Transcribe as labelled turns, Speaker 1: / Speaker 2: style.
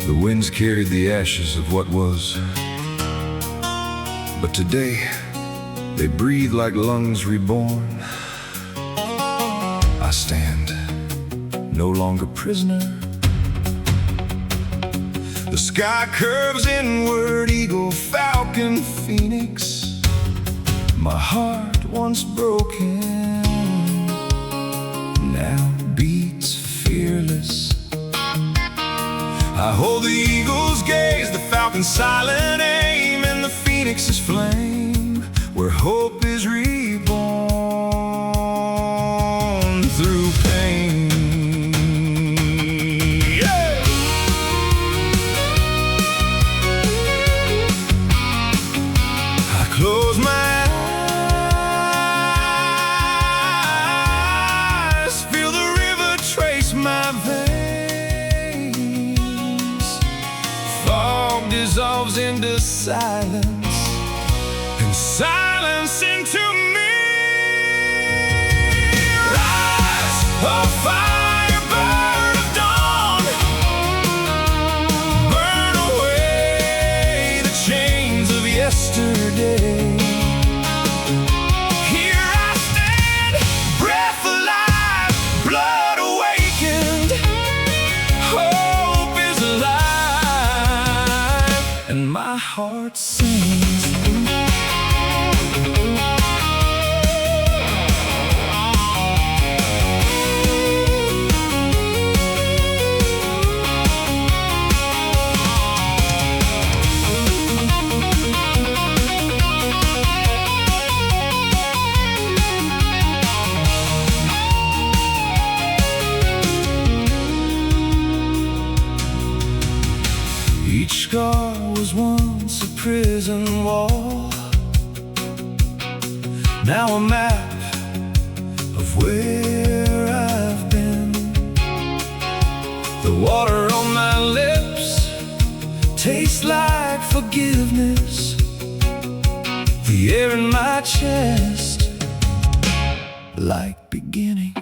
Speaker 1: The winds carried the ashes of what was, but today they breathe like lungs reborn. I stand, no longer prisoner. The sky curves inward, eagle, falcon, phoenix. My heart once broken now beats fearless. I hold the eagle's gaze, the falcon's silent aim, and the phoenix's flame, where hope is reborn through pain. Yeah! I close my eyes, feel the river trace my veins. Fog dissolves into silence, and silence into me. Rise, oh firebird of dawn, burn away the chains of yesterday. Here I stand, breath alive, blood awakened. Hope is alive, and my heart sings. Each scar was once a prison wall, now a map of where I've been. The water on my lips tastes like forgiveness, the air in my chest like beginning.